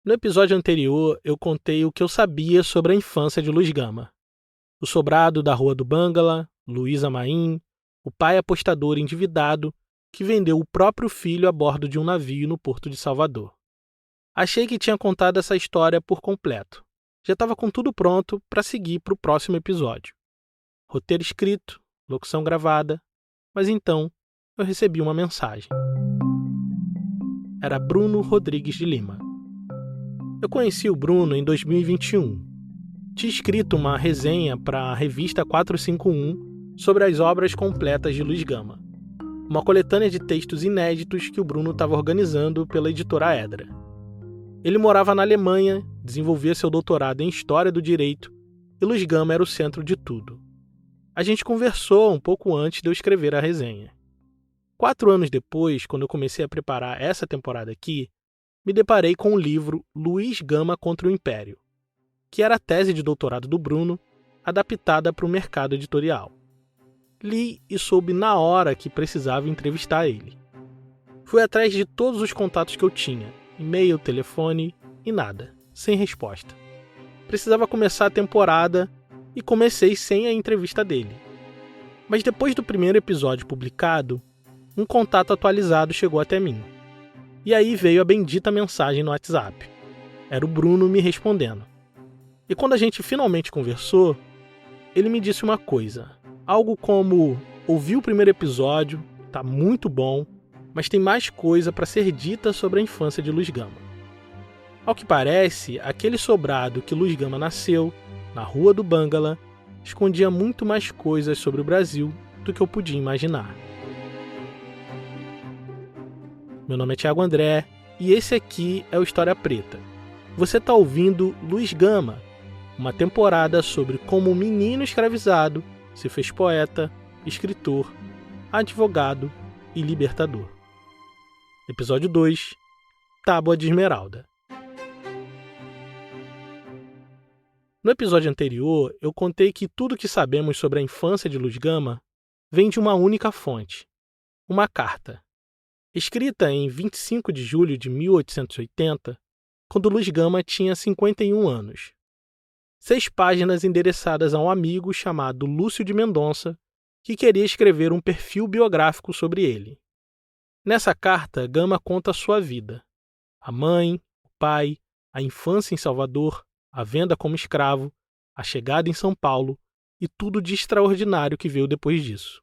No episódio anterior, eu contei o que eu sabia sobre a infância de Luz Gama. O sobrado da Rua do Bangala, Luísa Maim, o pai apostador endividado que vendeu o próprio filho a bordo de um navio no Porto de Salvador. Achei que tinha contado essa história por completo. Já estava com tudo pronto para seguir para o próximo episódio. Roteiro escrito, locução gravada, mas então eu recebi uma mensagem. Era Bruno Rodrigues de Lima. Eu conheci o Bruno em 2021. Tinha escrito uma resenha para a revista 451 sobre as obras completas de Luz Gama, uma coletânea de textos inéditos que o Bruno estava organizando pela editora Edra. Ele morava na Alemanha, desenvolvia seu doutorado em História do Direito e Luz Gama era o centro de tudo. A gente conversou um pouco antes de eu escrever a resenha. 4 anos depois, quando eu comecei a preparar essa temporada aqui, me deparei com o livro Luiz Gama contra o Império, que era a tese de doutorado do Bruno, adaptada para o mercado editorial. Li e soube na hora que precisava entrevistar ele. Fui atrás de todos os contatos que eu tinha, e-mail, telefone e nada, sem resposta. Precisava começar a temporada e comecei sem a entrevista dele. Mas depois do primeiro episódio publicado, um contato atualizado chegou até mim. E aí veio a bendita mensagem no WhatsApp. Era o Bruno me respondendo. E quando a gente finalmente conversou, ele me disse uma coisa. Algo como: ouvi o primeiro episódio, tá muito bom, mas tem mais coisa para ser dita sobre a infância de Luz Gama. Ao que parece, aquele sobrado que Luz Gama nasceu, na Rua do Bangala, escondia muito mais coisas sobre o Brasil do que eu podia imaginar. Meu nome é Thiago André e esse aqui é o História Preta. Você está ouvindo Luz Gama, uma temporada sobre como um menino escravizado se fez poeta, escritor, advogado e libertador. Episódio 2, Tábua de Esmeralda. No episódio anterior, eu contei que tudo que sabemos sobre a infância de Luz Gama vem de uma única fonte, uma carta. Escrita em 25 de julho de 1880, quando Luz Gama tinha 51 anos. 6 páginas endereçadas a um amigo chamado Lúcio de Mendonça, que queria escrever um perfil biográfico sobre ele. Nessa carta, Gama conta a sua vida. A mãe, o pai, a infância em Salvador, a venda como escravo, a chegada em São Paulo e tudo de extraordinário que veio depois disso.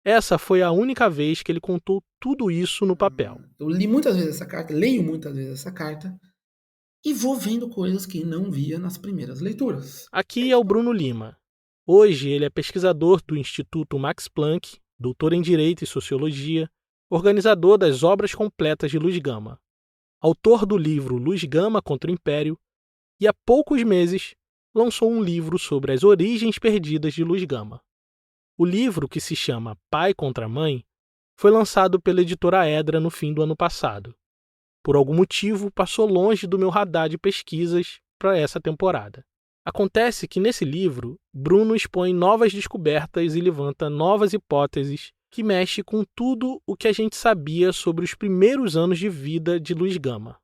Essa foi a única vez que ele contou tudo isso no papel. Eu li muitas vezes essa carta, leio muitas vezes essa carta e vou vendo coisas que não via nas primeiras leituras. Aqui é o Bruno Lima. Hoje ele é pesquisador do Instituto Max Planck, doutor em Direito e Sociologia, organizador das obras completas de Luz Gama, autor do livro Luz Gama contra o Império e há poucos meses lançou um livro sobre as origens perdidas de Luz Gama. O livro, que se chama Pai contra Mãe, foi lançado pela editora Edra no fim do ano passado. Por algum motivo, passou longe do meu radar de pesquisas para essa temporada. Acontece que nesse livro, Bruno expõe novas descobertas e levanta novas hipóteses que mexem com tudo o que a gente sabia sobre os primeiros anos de vida de Luz Gama.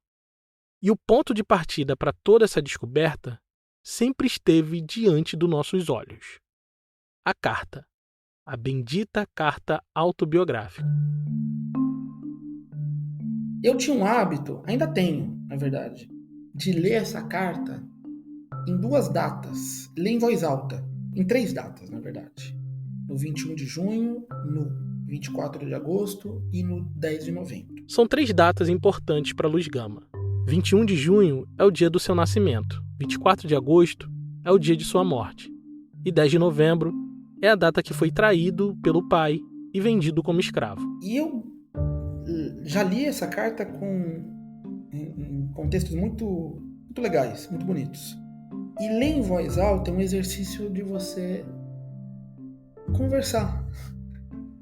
E o ponto de partida para toda essa descoberta sempre esteve diante dos nossos olhos. A carta. A bendita carta autobiográfica. Eu tinha um hábito, ainda tenho, na verdade, de ler essa carta em 2 datas, ler em voz alta, em 3 datas, na verdade. No 21 de junho, no 24 de agosto e no 10 de novembro. São 3 datas importantes para Luz Gama. 21 de junho é o dia do seu nascimento, 24 de agosto é o dia de sua morte, e 10 de novembro é a data que foi traído pelo pai e vendido como escravo. E eu já li essa carta em contextos muito legais, muito bonitos. E ler em voz alta é um exercício de você conversar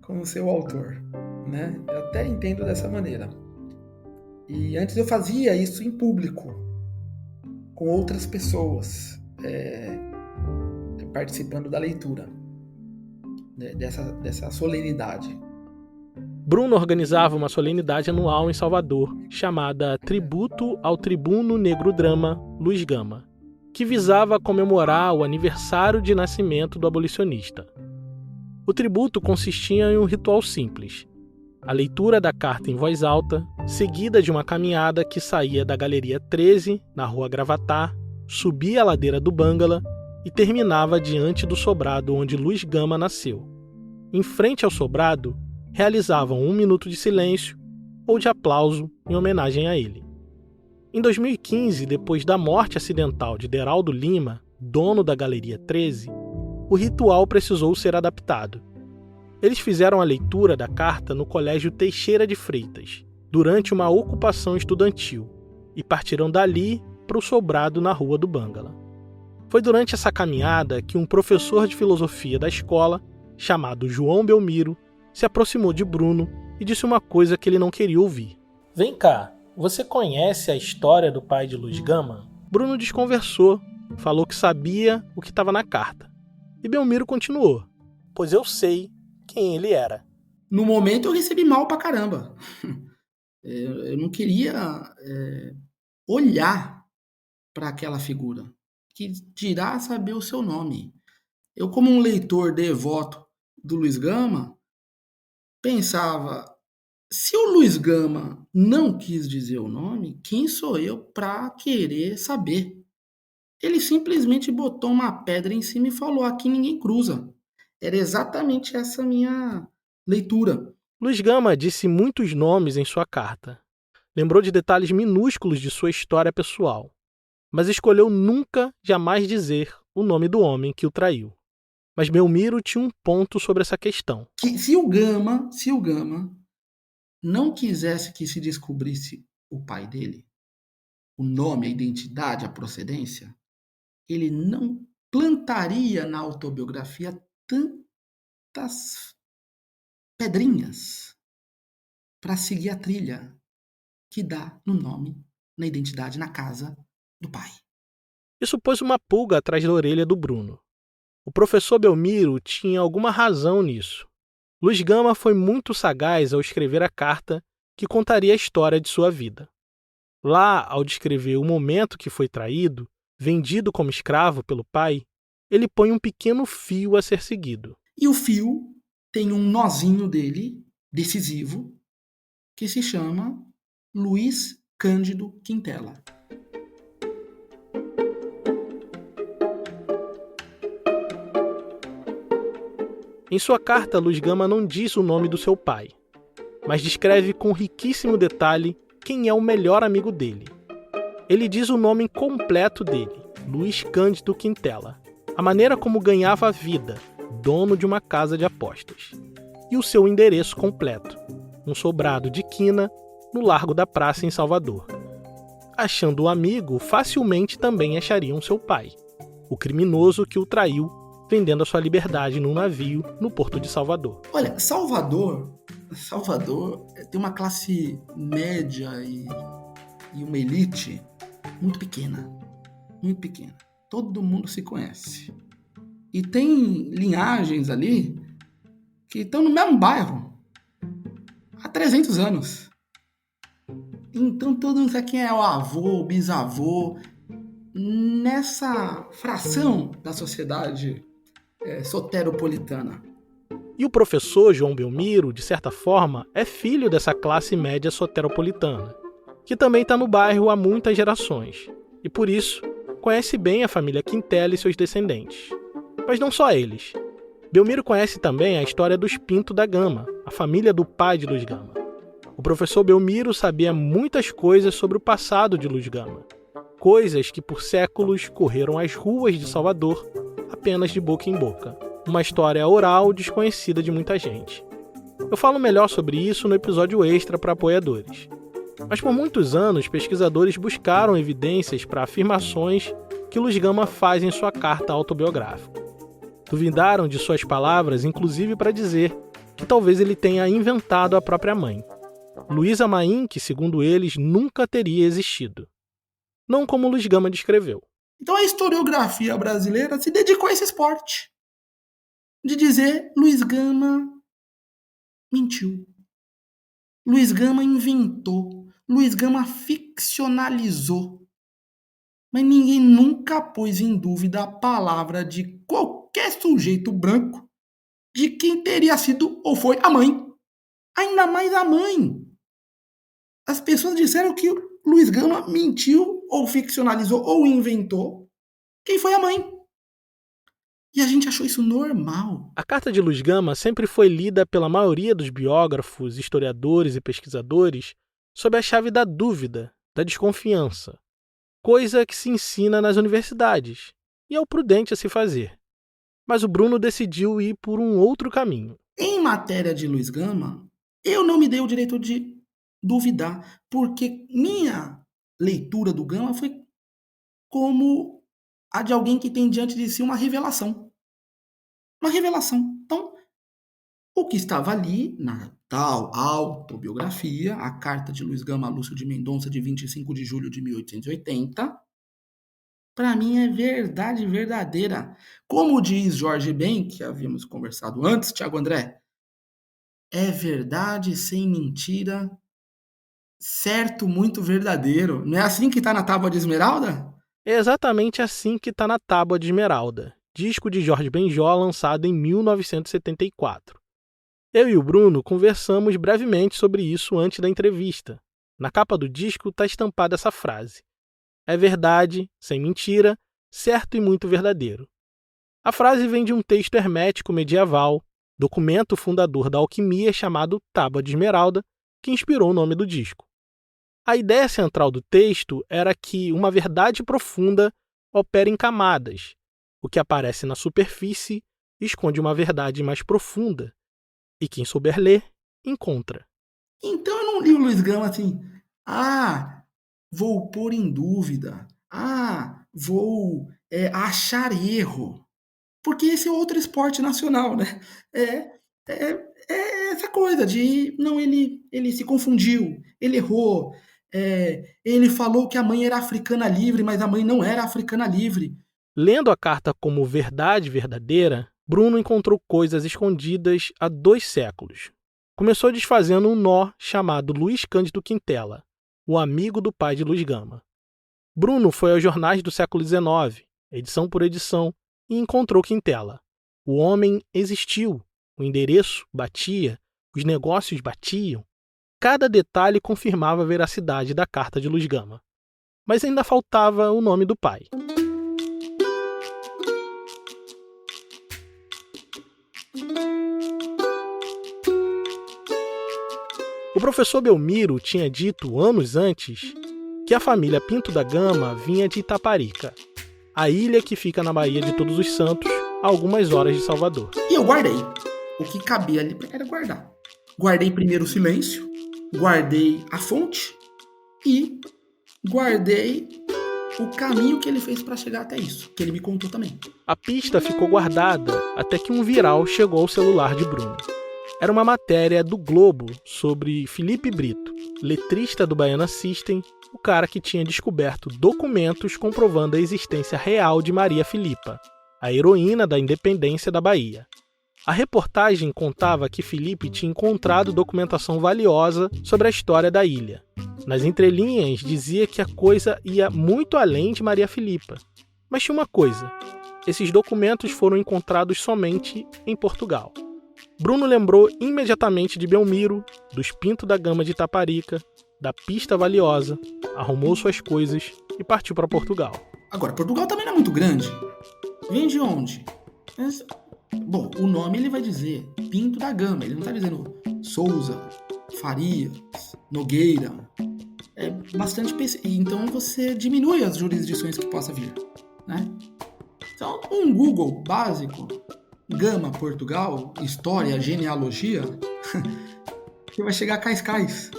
com o seu autor, né? Eu até entendo dessa maneira. E antes eu fazia isso em público, com outras pessoas, participando da leitura dessa solenidade. Bruno organizava uma solenidade anual em Salvador, chamada Tributo ao Tribuno Negro Drama Luiz Gama, que visava comemorar o aniversário de nascimento do abolicionista. O tributo consistia em um ritual simples: a leitura da carta em voz alta, seguida de uma caminhada que saía da Galeria 13, na Rua Gravatá, subia a ladeira do Bangala e terminava diante do sobrado onde Luiz Gama nasceu. Em frente ao sobrado, realizavam 1 minuto de silêncio ou de aplauso em homenagem a ele. Em 2015, depois da morte acidental de Deraldo Lima, dono da Galeria 13, o ritual precisou ser adaptado. Eles fizeram a leitura da carta no Colégio Teixeira de Freitas, durante uma ocupação estudantil, e partiram dali para o sobrado na Rua do Bangala. Foi durante essa caminhada que um professor de filosofia da escola, chamado João Belmiro, se aproximou de Bruno e disse uma coisa que ele não queria ouvir. "Vem cá, você conhece a história do pai de Luiz Gama?" Bruno desconversou, falou que sabia o que estava na carta. E Belmiro continuou: "Pois eu sei quem ele era." No momento eu recebi mal pra caramba. Eu não queria olhar para aquela figura, que dirá saber o seu nome. Eu, como um leitor devoto do Luiz Gama, pensava, se o Luiz Gama não quis dizer o nome, quem sou eu para querer saber? Ele simplesmente botou uma pedra em cima e falou: aqui ninguém cruza. Era exatamente essa minha leitura. Luiz Gama disse muitos nomes em sua carta. Lembrou de detalhes minúsculos de sua história pessoal, mas escolheu nunca, jamais dizer o nome do homem que o traiu. Mas Belmiro tinha um ponto sobre essa questão. Que se o Gama não quisesse que se descobrisse o pai dele, o nome, a identidade, a procedência, ele não plantaria na autobiografia tantas pedrinhas para seguir a trilha que dá no nome, na identidade, na casa do pai. Isso pôs uma pulga atrás da orelha do Bruno. O professor Belmiro tinha alguma razão nisso. Luiz Gama foi muito sagaz ao escrever a carta que contaria a história de sua vida. Lá, ao descrever o momento que foi traído, vendido como escravo pelo pai, ele põe um pequeno fio a ser seguido. E o fio tem um nozinho dele, decisivo, que se chama Luiz Cândido Quintela. Em sua carta, Luiz Gama não diz o nome do seu pai, mas descreve com riquíssimo detalhe quem é o melhor amigo dele. Ele diz o nome completo dele, Luiz Cândido Quintela, a maneira como ganhava a vida, dono de uma casa de apostas, e o seu endereço completo, um sobrado de quina no Largo da Praça, em Salvador. Achando o amigo, facilmente também achariam seu pai, o criminoso que o traiu, vendendo a sua liberdade num navio no Porto de Salvador. Olha, Salvador tem uma classe média e uma elite muito pequena. Muito pequena. Todo mundo se conhece. E tem linhagens ali que estão no mesmo bairro há 300 anos. Então todo mundo sabe quem é o avô, o bisavô. Nessa fração da sociedade soteropolitana. E o professor João Belmiro, de certa forma, é filho dessa classe média soteropolitana, que também está no bairro há muitas gerações, e por isso conhece bem a família Quintela e seus descendentes. Mas não só eles. Belmiro conhece também a história dos Pinto da Gama, a família do pai de Luiz Gama. O professor Belmiro sabia muitas coisas sobre o passado de Luiz Gama, coisas que por séculos correram as ruas de Salvador apenas de boca em boca. Uma história oral desconhecida de muita gente. Eu falo melhor sobre isso no episódio extra para apoiadores. Mas por muitos anos, pesquisadores buscaram evidências para afirmações que Luiz Gama faz em sua carta autobiográfica. Duvidaram de suas palavras, inclusive para dizer que talvez ele tenha inventado a própria mãe, Luísa Maim, que segundo eles nunca teria existido. Não como Luiz Gama descreveu. Então a historiografia brasileira se dedicou a esse esporte de dizer Luiz Gama mentiu. Luiz Gama inventou, Luiz Gama ficcionalizou, mas ninguém nunca pôs em dúvida a palavra de qualquer sujeito branco de quem teria sido ou foi a mãe. Ainda mais a mãe. As pessoas disseram que Luiz Gama mentiu, ou ficcionalizou, ou inventou quem foi a mãe. E a gente achou isso normal. A Carta de Luiz Gama sempre foi lida pela maioria dos biógrafos, historiadores e pesquisadores sob a chave da dúvida, da desconfiança, coisa que se ensina nas universidades, e é o prudente a se fazer. Mas o Bruno decidiu ir por um outro caminho. Em matéria de Luiz Gama, eu não me dei o direito de duvidar, porque minha leitura do Gama foi como a de alguém que tem diante de si uma revelação. Uma revelação. Então, o que estava ali na tal autobiografia, a carta de Luiz Gama a Lúcio de Mendonça, de 25 de julho de 1880, para mim é verdade verdadeira. Como diz Jorge Ben, que havíamos conversado antes, Tiago André, é verdade sem mentira, certo, muito verdadeiro. Não é assim que está na Tábua de Esmeralda? É exatamente assim que está na Tábua de Esmeralda, disco de Jorge Benjol lançado em 1974. Eu e o Bruno conversamos brevemente sobre isso antes da entrevista. Na capa do disco está estampada essa frase: é verdade, sem mentira, certo e muito verdadeiro. A frase vem de um texto hermético medieval, documento fundador da alquimia chamado Tábua de Esmeralda, que inspirou o nome do disco. A ideia central do texto era que uma verdade profunda opera em camadas. O que aparece na superfície esconde uma verdade mais profunda, e quem souber ler, encontra. Então eu não li o Luiz Gama assim, vou pôr em dúvida, vou achar erro. Porque esse é outro esporte nacional, né? É essa coisa de, não, ele se confundiu, ele errou, ele falou que a mãe era africana livre, mas a mãe não era africana livre. Lendo a carta como verdade verdadeira, Bruno encontrou coisas escondidas há 2 séculos. Começou desfazendo um nó chamado Luiz Cândido Quintela, o amigo do pai de Luiz Gama. Bruno foi aos jornais do século XIX, edição por edição, e encontrou Quintela. O homem existiu, o endereço batia, os negócios batiam. Cada detalhe confirmava a veracidade da carta de Luiz Gama. Mas ainda faltava o nome do pai. O professor Belmiro tinha dito anos antes que a família Pinto da Gama vinha de Itaparica, a ilha que fica na Baía de Todos os Santos, a algumas horas de Salvador. E eu guardei. O que cabia ali era guardar. Guardei primeiro o silêncio, guardei a fonte e guardei o caminho que ele fez para chegar até isso, que ele me contou também. A pista ficou guardada até que um viral chegou ao celular de Bruno. Era uma matéria do Globo sobre Felipe Brito, letrista do Baiana System, o cara que tinha descoberto documentos comprovando a existência real de Maria Filipa, a heroína da independência da Bahia. A reportagem contava que Felipe tinha encontrado documentação valiosa sobre a história da ilha. Nas entrelinhas dizia que a coisa ia muito além de Maria Filipa. Mas tinha uma coisa: esses documentos foram encontrados somente em Portugal. Bruno lembrou imediatamente de Belmiro, dos Pinto da Gama de Itaparica, da pista valiosa, arrumou suas coisas e partiu para Portugal. Agora, Portugal também não é muito grande. Vem de onde? Bom, o nome ele vai dizer Pinto da Gama, ele não está dizendo Souza, Farias, Nogueira. É bastante... Então você diminui as jurisdições que possa vir, né? Então, um Google básico, Gama, Portugal, história, genealogia, você vai chegar a Cascais,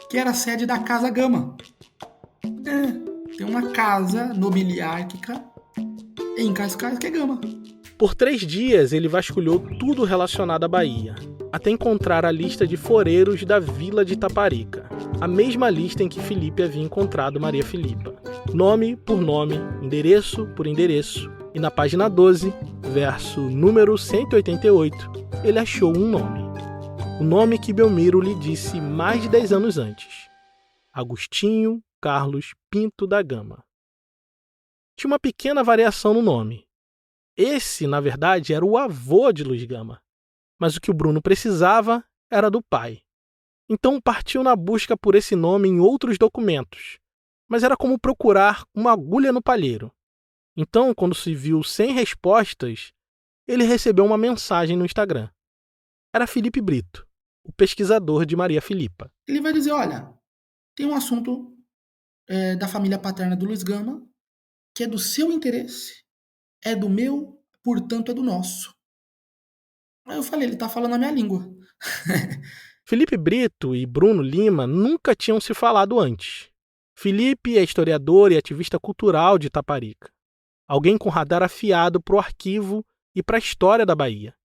que era a sede da Casa Gama. Tem uma casa nobiliárquica em Cascais que é Gama. Por 3 dias ele vasculhou tudo relacionado à Bahia, até encontrar a lista de foreiros da vila de Itaparica, a mesma lista em que Felipe havia encontrado Maria Filipa. Nome por nome, endereço por endereço, e na página 12, verso número 188, ele achou um nome: o nome que Belmiro lhe disse mais de 10 anos antes: Agostinho Carlos Pinto da Gama. Tinha uma pequena variação no nome. Esse, na verdade, era o avô de Luiz Gama, mas o que o Bruno precisava era do pai. Então partiu na busca por esse nome em outros documentos, mas era como procurar uma agulha no palheiro. Então, quando se viu sem respostas, ele recebeu uma mensagem no Instagram. Era Felipe Brito, o pesquisador de Maria Filipa. Ele vai dizer, olha, tem um assunto da família paterna do Luiz Gama que é do seu interesse, é do meu, portanto é do nosso. Aí eu falei, ele tá falando a minha língua. Felipe Brito e Bruno Lima nunca tinham se falado antes. Felipe é historiador e ativista cultural de Itaparica. Alguém com radar afiado para o arquivo e para a história da Bahia.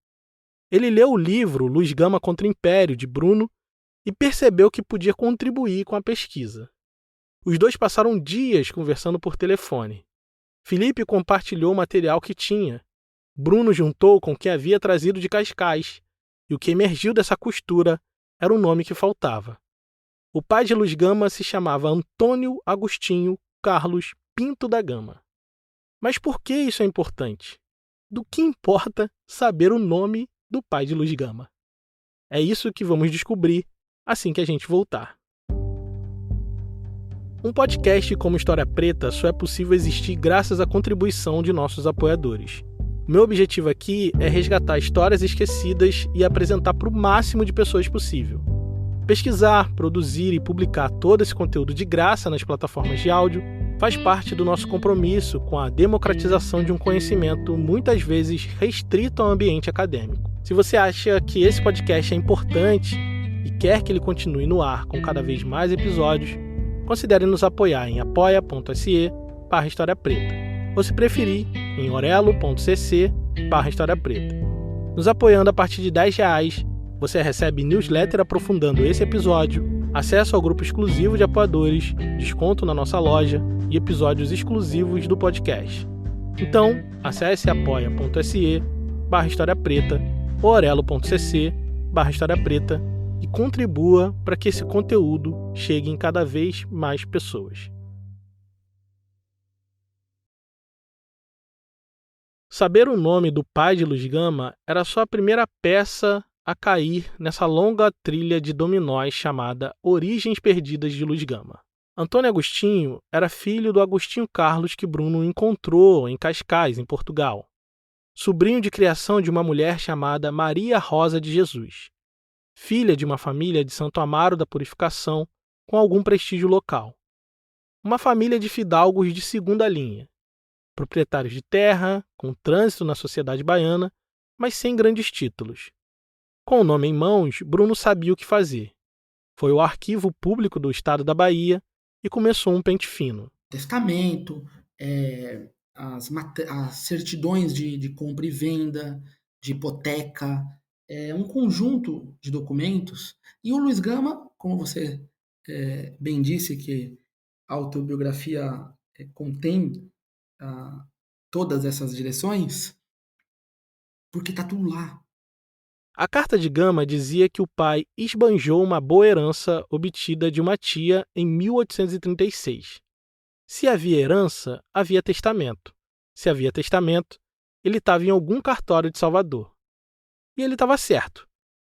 Ele leu o livro Luiz Gama contra o Império, de Bruno, e percebeu que podia contribuir com a pesquisa. Os dois passaram dias conversando por telefone. Felipe compartilhou o material que tinha. Bruno juntou com o que havia trazido de Cascais, e o que emergiu dessa costura era o nome que faltava. O pai de Luiz Gama se chamava Antônio Agostinho Carlos Pinto da Gama. Mas por que isso é importante? Do que importa saber o nome do pai de Luiz Gama? É isso que vamos descobrir assim que a gente voltar. Um podcast como História Preta só é possível existir graças à contribuição de nossos apoiadores. O meu objetivo aqui é resgatar histórias esquecidas e apresentar para o máximo de pessoas possível. Pesquisar, produzir e publicar todo esse conteúdo de graça nas plataformas de áudio faz parte do nosso compromisso com a democratização de um conhecimento muitas vezes restrito ao ambiente acadêmico. Se você acha que esse podcast é importante e quer que ele continue no ar com cada vez mais episódios, considere nos apoiar em apoia.se/História Preta, ou se preferir, em orelo.cc/História Preta. Nos apoiando a partir de R$10, você recebe newsletter aprofundando esse episódio, acesso ao grupo exclusivo de apoiadores, desconto na nossa loja e episódios exclusivos do podcast. Então, acesse apoia.se/História Preta ou orelo.cc/História Preta e contribua para que esse conteúdo chegue em cada vez mais pessoas. Saber o nome do pai de Luiz Gama era só a primeira peça a cair nessa longa trilha de dominós chamada Origens Perdidas de Luiz Gama. Antônio Agostinho era filho do Agostinho Carlos que Bruno encontrou em Cascais, em Portugal. Sobrinho de criação de uma mulher chamada Maria Rosa de Jesus. Filha de uma família de Santo Amaro da Purificação com algum prestígio local. Uma família de fidalgos de segunda linha. Proprietários de terra, com trânsito na sociedade baiana, mas sem grandes títulos. Com o nome em mãos, Bruno sabia o que fazer. Foi ao arquivo público do estado da Bahia e começou um pente fino. Testamento, as certidões de compra e venda, de hipoteca, um conjunto de documentos. E o Luiz Gama, como você bem disse, que a autobiografia contém todas essas direções, porque está tudo lá. A carta de Gama dizia que o pai esbanjou uma boa herança obtida de uma tia em 1836. Se havia herança, havia testamento. Se havia testamento, ele estava em algum cartório de Salvador. E ele estava certo.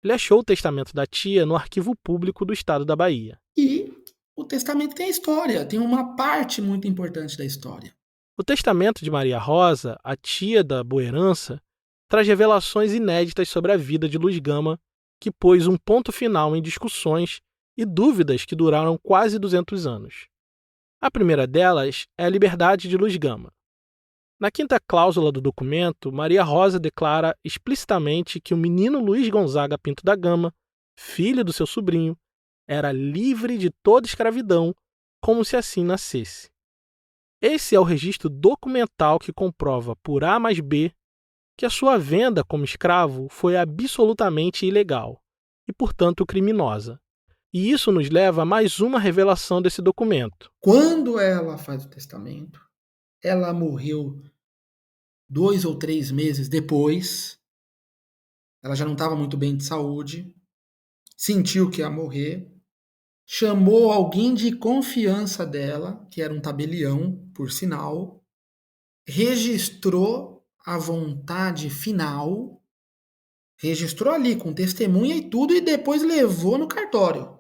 Ele achou o testamento da tia no arquivo público do estado da Bahia. E o testamento tem a história, tem uma parte muito importante da história. O testamento de Maria Rosa, a tia da boa herança, traz revelações inéditas sobre a vida de Luiz Gama, que pôs um ponto final em discussões e dúvidas que duraram quase 200 anos. A primeira delas é a liberdade de Luiz Gama. Na quinta cláusula do documento, Maria Rosa declara explicitamente que o menino Luiz Gonzaga Pinto da Gama, filho do seu sobrinho, era livre de toda escravidão, como se assim nascesse. Esse é o registro documental que comprova por A mais B que a sua venda como escravo foi absolutamente ilegal e, portanto, criminosa. E isso nos leva a mais uma revelação desse documento. Quando ela faz o testamento, ela morreu 2 ou 3 meses depois, ela já não estava muito bem de saúde, sentiu que ia morrer, chamou alguém de confiança dela, que era um tabelião, por sinal, registrou a vontade final, registrou ali com testemunha e tudo, e depois levou no cartório.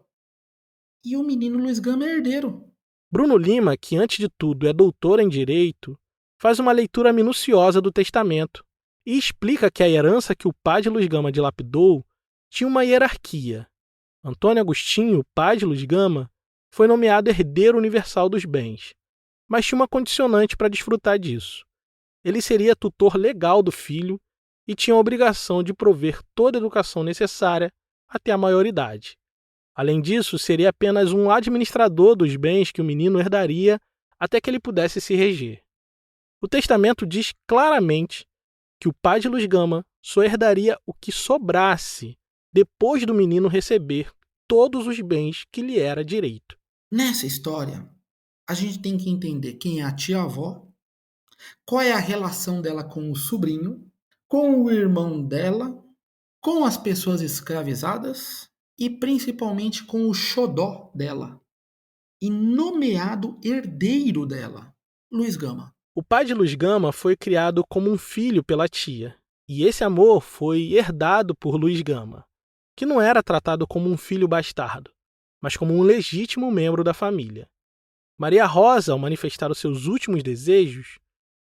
E o menino Luiz Gama é herdeiro. Bruno Lima, que antes de tudo é doutor em direito, faz uma leitura minuciosa do testamento e explica que a herança que o pai de Luiz Gama dilapidou tinha uma hierarquia. Antônio Agostinho, pai de Luiz Gama, foi nomeado herdeiro universal dos bens, mas tinha uma condicionante para desfrutar disso. Ele seria tutor legal do filho e tinha a obrigação de prover toda a educação necessária até a maioridade. Além disso, seria apenas um administrador dos bens que o menino herdaria até que ele pudesse se reger. O testamento diz claramente que o pai de Luiz Gama só herdaria o que sobrasse depois do menino receber todos os bens que lhe era direito. Nessa história, a gente tem que entender quem é a tia-avó, qual é a relação dela com o sobrinho, com o irmão dela, com as pessoas escravizadas e principalmente com o xodó dela, e nomeado herdeiro dela, Luiz Gama. O pai de Luiz Gama foi criado como um filho pela tia, e esse amor foi herdado por Luiz Gama, que não era tratado como um filho bastardo, mas como um legítimo membro da família. Maria Rosa, ao manifestar os seus últimos desejos,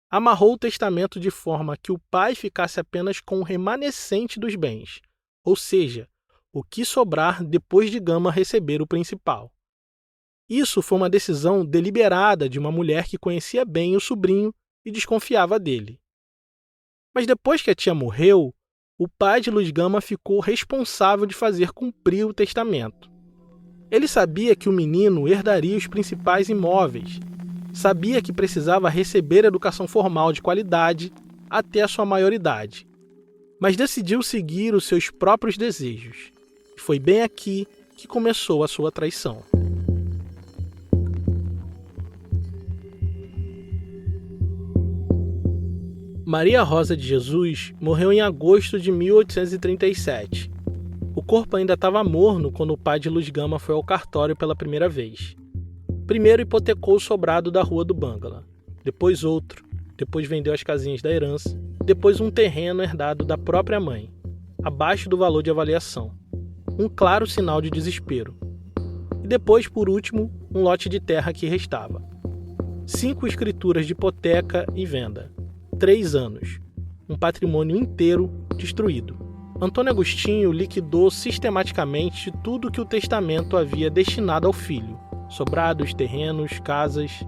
amarrou o testamento de forma que o pai ficasse apenas com o remanescente dos bens, ou seja, o que sobrar depois de Gama receber o principal. Isso foi uma decisão deliberada de uma mulher que conhecia bem o sobrinho e desconfiava dele. Mas depois que a tia morreu, o pai de Luiz Gama ficou responsável de fazer cumprir o testamento. Ele sabia que o menino herdaria os principais imóveis, sabia que precisava receber educação formal de qualidade até a sua maioridade, mas decidiu seguir os seus próprios desejos. E foi bem aqui que começou a sua traição. Maria Rosa de Jesus morreu em agosto de 1837. O corpo ainda estava morno quando o pai de Luiz Gama foi ao cartório pela primeira vez. Primeiro hipotecou o sobrado da Rua do Bangala, depois outro, depois vendeu as casinhas da herança, depois um terreno herdado da própria mãe, abaixo do valor de avaliação. Um claro sinal de desespero. E depois, por último, um lote de terra que restava. 5 escrituras de hipoteca e venda. 3 anos. Um patrimônio inteiro destruído. Antônio Agostinho liquidou sistematicamente tudo que o testamento havia destinado ao filho, sobrados, terrenos, casas,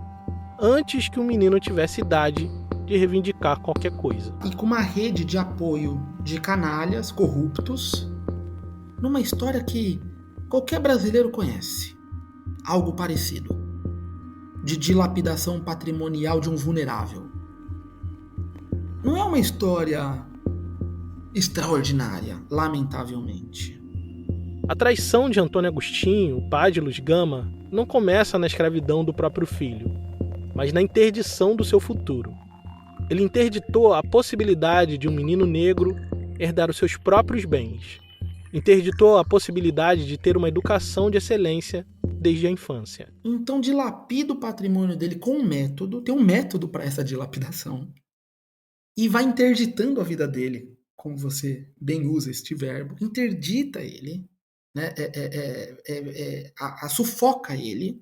antes que o menino tivesse idade de reivindicar qualquer coisa. E com uma rede de apoio de canalhas corruptos, numa história que qualquer brasileiro conhece. Algo parecido. De dilapidação patrimonial de um vulnerável. Não é uma história extraordinária, lamentavelmente. A traição de Antônio Agostinho, pai de Luiz Gama, não começa na escravidão do próprio filho, mas na interdição do seu futuro. Ele interditou a possibilidade de um menino negro herdar os seus próprios bens. Interditou a possibilidade de ter uma educação de excelência desde a infância. Então dilapida o patrimônio dele com um método, tem um método para essa dilapidação, e vai interditando a vida dele, como você bem usa este verbo, interdita ele, né? Sufoca ele,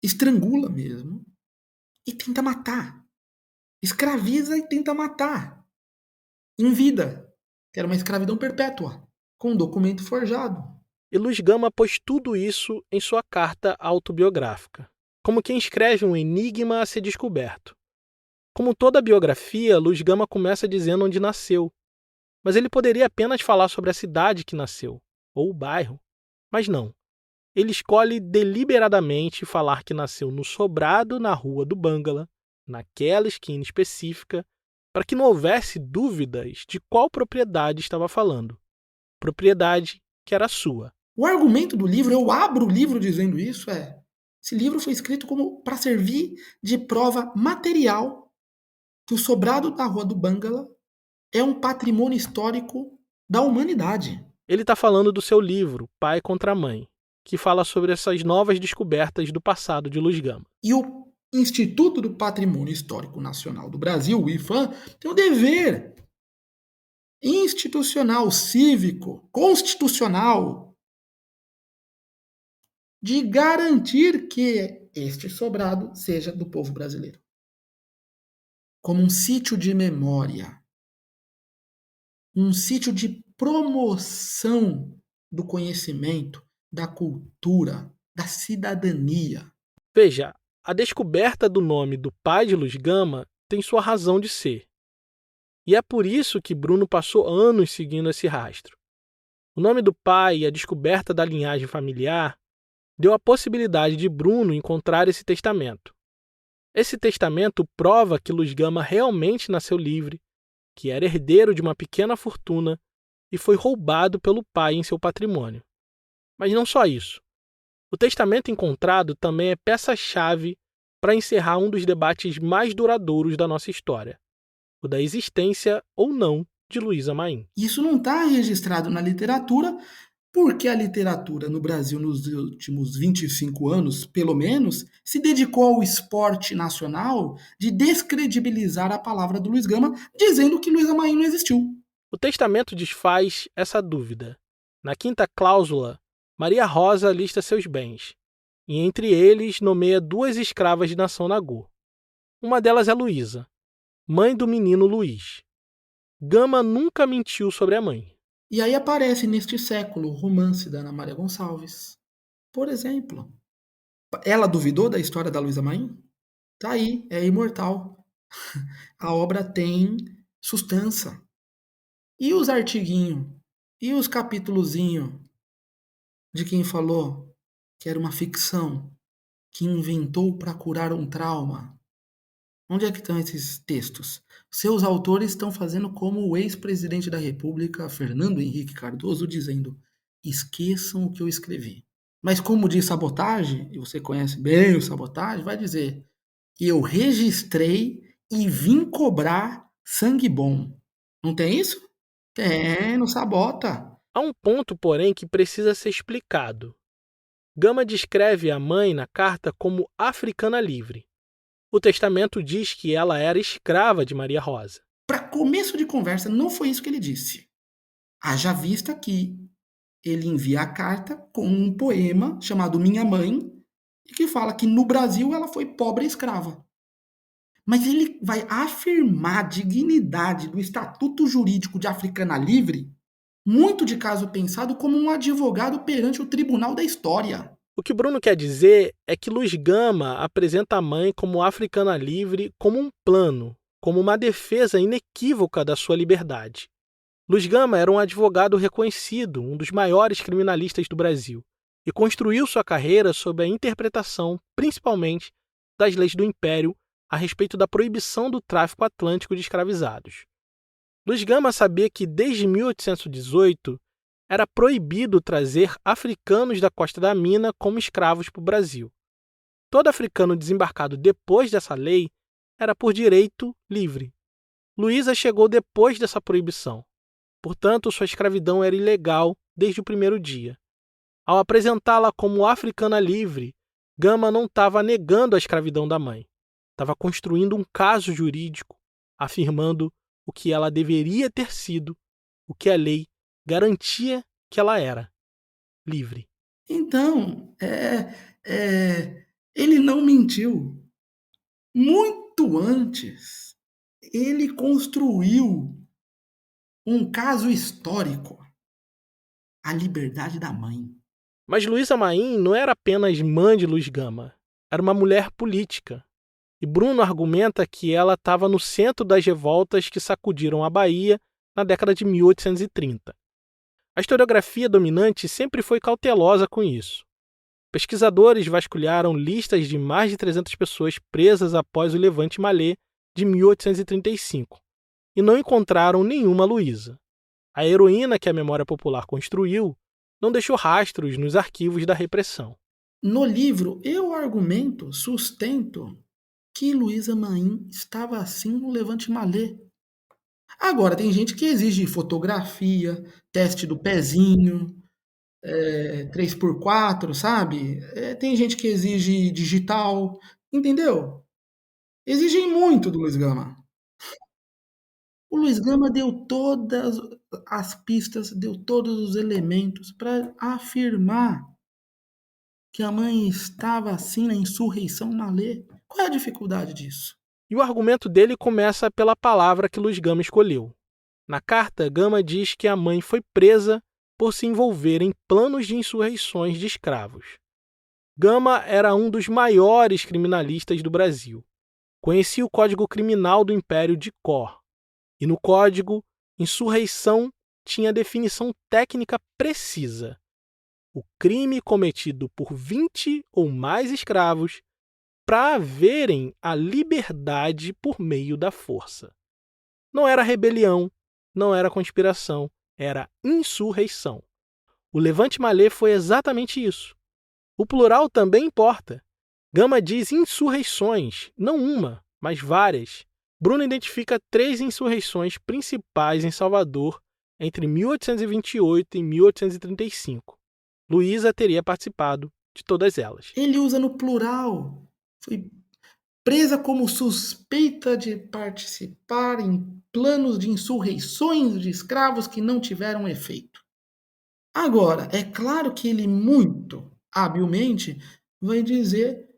estrangula mesmo, e tenta matar. Escraviza e tenta matar. Em vida, que era uma escravidão perpétua, com um documento forjado. E Luiz Gama pôs tudo isso em sua carta autobiográfica, como quem escreve um enigma a ser descoberto. Como toda biografia, Luiz Gama começa dizendo onde nasceu, mas ele poderia apenas falar sobre a cidade que nasceu, ou o bairro, mas não. Ele escolhe deliberadamente falar que nasceu no sobrado na Rua do Bangala, naquela esquina específica, para que não houvesse dúvidas de qual propriedade estava falando. Propriedade que era sua. O argumento do livro, eu abro o livro dizendo isso, esse livro foi escrito como para servir de prova material que o sobrado da Rua do Bangala é um patrimônio histórico da humanidade. Ele está falando do seu livro, Pai contra Mãe, que fala sobre essas novas descobertas do passado de Luiz Gama. E o Instituto do Patrimônio Histórico Nacional do Brasil, o IPHAN, tem o dever institucional, cívico, constitucional de garantir que este sobrado seja do povo brasileiro. Como um sítio de memória, um sítio de promoção do conhecimento, da cultura, da cidadania. Veja, a descoberta do nome do pai de Luiz Gama tem sua razão de ser. E é por isso que Bruno passou anos seguindo esse rastro. O nome do pai e a descoberta da linhagem familiar deu a possibilidade de Bruno encontrar esse testamento. Esse testamento prova que Luiz Gama realmente nasceu livre, que era herdeiro de uma pequena fortuna e foi roubado pelo pai em seu patrimônio. Mas não só isso. O testamento encontrado também é peça-chave para encerrar um dos debates mais duradouros da nossa história, o da existência ou não de Luísa Maim. Isso não está registrado na literatura, porque a literatura no Brasil, nos últimos 25 anos, pelo menos, se dedicou ao esporte nacional de descredibilizar a palavra do Luiz Gama, dizendo que Luísa Maim não existiu. O testamento desfaz essa dúvida. Na quinta cláusula, Maria Rosa lista seus bens, e entre eles nomeia 2 escravas de nação nagô. Uma delas é Luísa, mãe do menino Luiz. Gama nunca mentiu sobre a mãe. E aí aparece neste século o romance da Ana Maria Gonçalves. Por exemplo, ela duvidou da história da Luísa Maim? Tá aí, é imortal. A obra tem sustância. E os artiguinhos? E os capítulozinhos de quem falou que era uma ficção, que inventou para curar um trauma? Onde é que estão esses textos? Seus autores estão fazendo como o ex-presidente da República, Fernando Henrique Cardoso, dizendo: esqueçam o que eu escrevi. Mas como diz Sabotagem, e você conhece bem o Sabotagem, vai dizer: eu registrei e vim cobrar sangue bom. Não tem isso? Tem, não sabota. Há um ponto, porém, que precisa ser explicado. Gama descreve a mãe na carta como africana livre. O testamento diz que ela era escrava de Maria Rosa. Para começo de conversa, não foi isso que ele disse. Haja vista que ele envia a carta com um poema chamado Minha Mãe, e que fala que no Brasil ela foi pobre e escrava. Mas ele vai afirmar a dignidade do Estatuto Jurídico de Africana Livre, muito de caso pensado, como um advogado perante o Tribunal da História. O que Bruno quer dizer é que Luiz Gama apresenta a mãe como africana livre como um plano, como uma defesa inequívoca da sua liberdade. Luiz Gama era um advogado reconhecido, um dos maiores criminalistas do Brasil, e construiu sua carreira sob a interpretação, principalmente, das leis do Império a respeito da proibição do tráfico atlântico de escravizados. Luiz Gama sabia que, desde 1818, era proibido trazer africanos da Costa da Mina como escravos para o Brasil. Todo africano desembarcado depois dessa lei era por direito livre. Luísa chegou depois dessa proibição. Portanto, sua escravidão era ilegal desde o primeiro dia. Ao apresentá-la como africana livre, Gama não estava negando a escravidão da mãe. Estava construindo um caso jurídico, afirmando o que ela deveria ter sido, o que a lei garantia que ela era: livre. Então, ele não mentiu. Muito antes, ele construiu um caso histórico: a liberdade da mãe. Mas Luísa Maim não era apenas mãe de Luiz Gama, era uma mulher política. E Bruno argumenta que ela estava no centro das revoltas que sacudiram a Bahia na década de 1830. A historiografia dominante sempre foi cautelosa com isso. Pesquisadores vasculharam listas de mais de 300 pessoas presas após o Levante Malê de 1835 e não encontraram nenhuma Luísa. A heroína que a memória popular construiu não deixou rastros nos arquivos da repressão. No livro, eu argumento, sustento, que Luísa Maim estava assim no Levante Malê. Agora, tem gente que exige fotografia, teste do pezinho, 3x4, sabe? Tem gente que exige digital, entendeu? Exigem muito do Luiz Gama. O Luiz Gama deu todas as pistas, deu todos os elementos para afirmar que a mãe estava assim na insurreição Malê. Qual é a dificuldade disso? E o argumento dele começa pela palavra que Luiz Gama escolheu. Na carta, Gama diz que a mãe foi presa por se envolver em planos de insurreições de escravos. Gama era um dos maiores criminalistas do Brasil. Conhecia o Código Criminal do Império de cor. E no código, insurreição tinha definição técnica precisa. O crime cometido por 20 ou mais escravos para haverem a liberdade por meio da força. Não era rebelião, não era conspiração, era insurreição. O Levante Malê foi exatamente isso. O plural também importa. Gama diz insurreições, não uma, mas várias. Bruno identifica 3 insurreições principais em Salvador entre 1828 e 1835. Luísa teria participado de todas elas. Ele usa no plural. Foi presa como suspeita de participar em planos de insurreições de escravos que não tiveram efeito. Agora, é claro que ele muito habilmente vai dizer,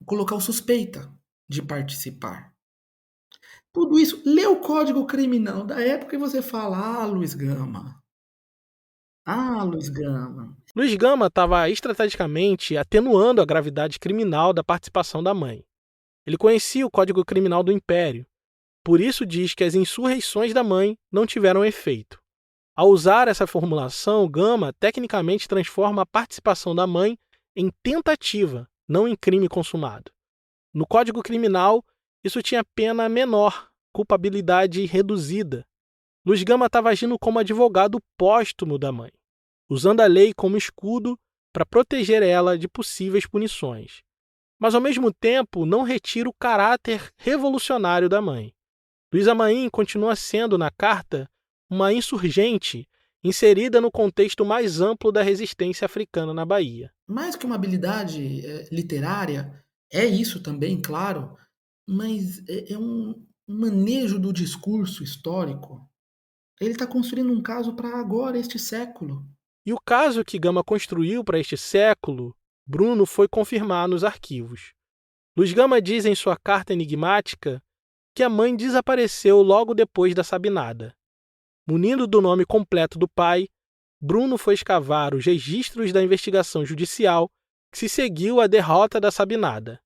colocar o suspeita de participar. Tudo isso, lê o Código Criminal da época e você fala, Luiz Gama. Luiz Gama. Luiz Gama estava estrategicamente atenuando a gravidade criminal da participação da mãe. Ele conhecia o Código Criminal do Império, por isso diz que as insurreições da mãe não tiveram efeito. Ao usar essa formulação, Gama tecnicamente transforma a participação da mãe em tentativa, não em crime consumado. No Código Criminal, isso tinha pena menor, culpabilidade reduzida. Luiz Gama estava agindo como advogado póstumo da mãe, usando a lei como escudo para proteger ela de possíveis punições. Mas, ao mesmo tempo, não retira o caráter revolucionário da mãe. Luísa Maim continua sendo, na carta, uma insurgente inserida no contexto mais amplo da resistência africana na Bahia. Mais que uma habilidade literária, é isso também, claro, mas é um manejo do discurso histórico. Ele está construindo um caso para agora, este século. E o caso que Gama construiu para este século, Bruno foi confirmar nos arquivos. Luiz Gama diz em sua carta enigmática que a mãe desapareceu logo depois da sabinada. Munido do nome completo do pai, Bruno foi escavar os registros da investigação judicial que se seguiu à derrota da sabinada.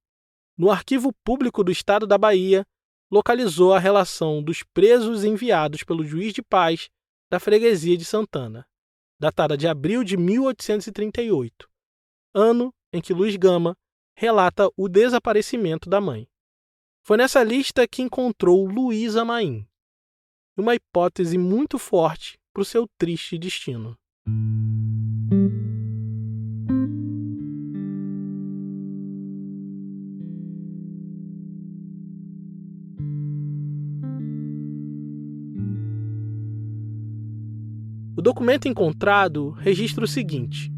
No Arquivo Público do Estado da Bahia, localizou a relação dos presos enviados pelo juiz de paz da freguesia de Santana, datada de abril de 1838, ano em que Luiz Gama relata o desaparecimento da mãe. Foi nessa lista que encontrou Luísa Maim, uma hipótese muito forte para o seu triste destino. O documento encontrado registra o seguinte: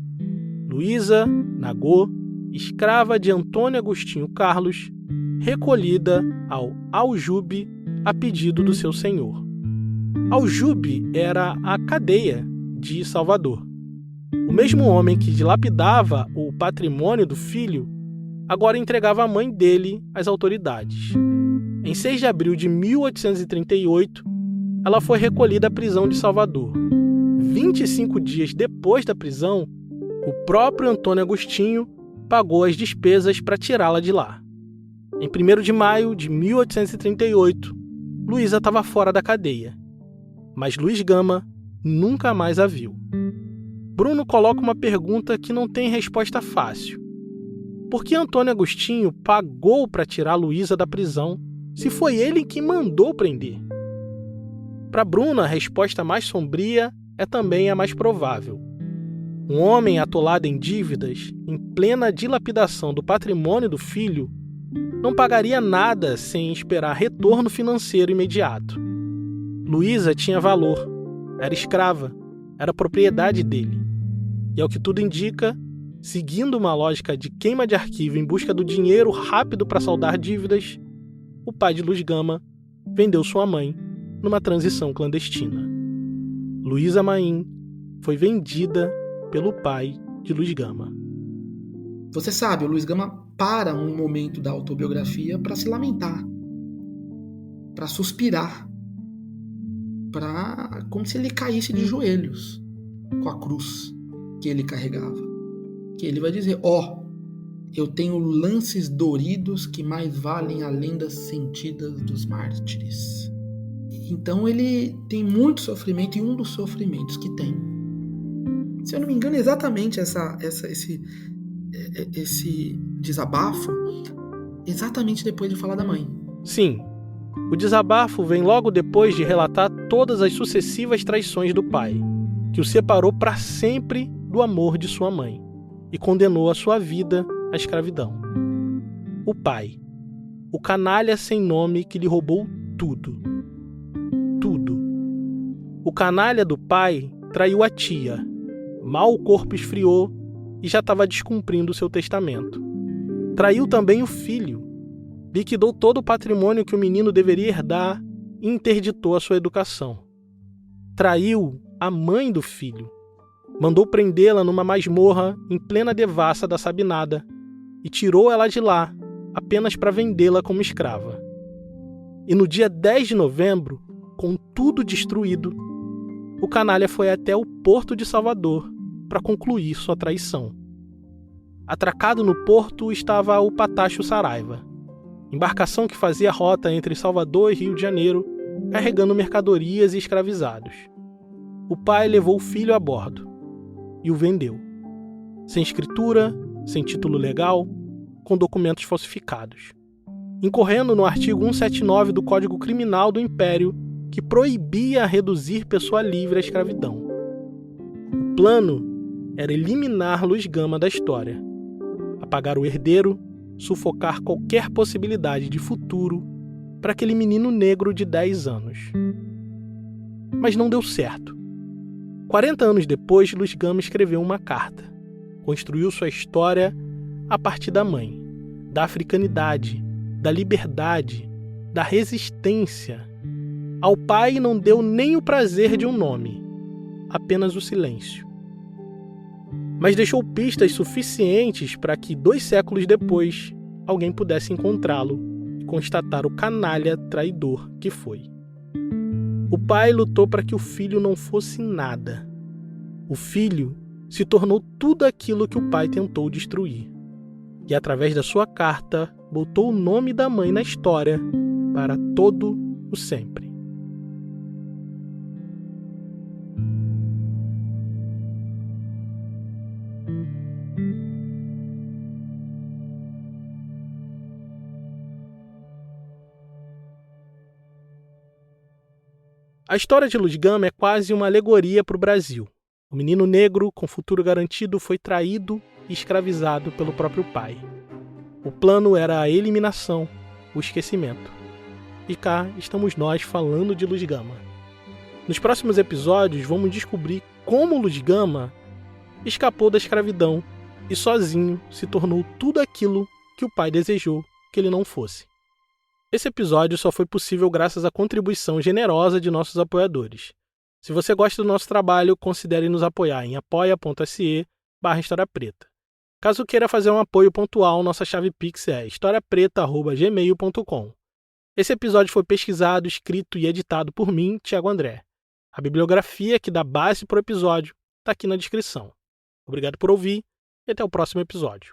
Luísa Nagô, escrava de Antônio Agostinho Carlos, recolhida ao Aljube a pedido do seu senhor. Aljube era a cadeia de Salvador. O mesmo homem que dilapidava o patrimônio do filho agora entregava a mãe dele às autoridades. Em 6 de abril de 1838, ela foi recolhida à prisão de Salvador. 25 dias depois da prisão, o próprio Antônio Agostinho pagou as despesas para tirá-la de lá. Em 1º de maio de 1838, Luísa estava fora da cadeia, mas Luiz Gama nunca mais a viu. Bruno coloca uma pergunta que não tem resposta fácil. Por que Antônio Agostinho pagou para tirar Luísa da prisão se foi ele quem mandou prender? Para Bruno, a resposta mais sombria é também a mais provável. Um homem atolado em dívidas, em plena dilapidação do patrimônio do filho, não pagaria nada sem esperar retorno financeiro imediato. Luísa tinha valor, era escrava, era propriedade dele. E ao que tudo indica, seguindo uma lógica de queima de arquivo em busca do dinheiro rápido para saldar dívidas, o pai de Luz Gama vendeu sua mãe numa transição clandestina. Luísa Maim foi vendida pelo pai de Luz Gama. Você sabe, o Luiz Gama para um momento da autobiografia para se lamentar, para suspirar, como se ele caísse de joelhos com a cruz que ele carregava. Que ele vai dizer: eu tenho lances doridos que mais valem a lendas sentidas dos mártires. Então ele tem muito sofrimento, e um dos sofrimentos que tem, se eu não me engano, é exatamente esse desabafo, exatamente depois de falar da mãe. Sim, o desabafo vem logo depois de relatar todas as sucessivas traições do pai, que o separou para sempre do amor de sua mãe e condenou a sua vida à escravidão. O pai, o canalha sem nome que lhe roubou tudo. Tudo. O canalha do pai traiu a tia. Mal o corpo esfriou e já estava descumprindo seu testamento. Traiu também o filho. Liquidou todo o patrimônio que o menino deveria herdar e interditou a sua educação. Traiu a mãe do filho. Mandou prendê-la numa masmorra em plena devassa da Sabinada e tirou ela de lá, apenas para vendê-la como escrava. E no dia 10 de novembro, com tudo destruído, o canalha foi até o porto de Salvador para concluir sua traição. Atracado no porto estava o Patacho Saraiva, embarcação que fazia rota entre Salvador e Rio de Janeiro, carregando mercadorias e escravizados. O pai levou o filho a bordo e o vendeu, sem escritura, sem título legal, com documentos falsificados, incorrendo no artigo 179 do Código Criminal do Império, que proibia reduzir pessoa livre à escravidão. O plano era eliminar Luz Gama da história, apagar o herdeiro, sufocar qualquer possibilidade de futuro para aquele menino negro de 10 anos. Mas não deu certo. 40 anos depois, Luz Gama escreveu uma carta. Construiu sua história a partir da mãe, da africanidade, da liberdade, da resistência. Ao pai não deu nem o prazer de um nome, apenas o silêncio. Mas deixou pistas suficientes para que 2 séculos depois alguém pudesse encontrá-lo e constatar o canalha traidor que foi. O pai lutou para que o filho não fosse nada. O filho se tornou tudo aquilo que o pai tentou destruir. E através da sua carta, botou o nome da mãe na história para todo o sempre. A história de Luz Gama é quase uma alegoria para o Brasil. O menino negro, com futuro garantido, foi traído e escravizado pelo próprio pai. O plano era a eliminação, o esquecimento. E cá estamos nós falando de Luz Gama. Nos próximos episódios vamos descobrir como Luz Gama escapou da escravidão e sozinho se tornou tudo aquilo que o pai desejou que ele não fosse. Esse episódio só foi possível graças à contribuição generosa de nossos apoiadores. Se você gosta do nosso trabalho, considere nos apoiar em apoia.se/História Preta. Caso queira fazer um apoio pontual, nossa chave Pix é historiapreta@gmail.com. Esse episódio foi pesquisado, escrito e editado por mim, Thiago André. A bibliografia que dá base para o episódio está aqui na descrição. Obrigado por ouvir e até o próximo episódio.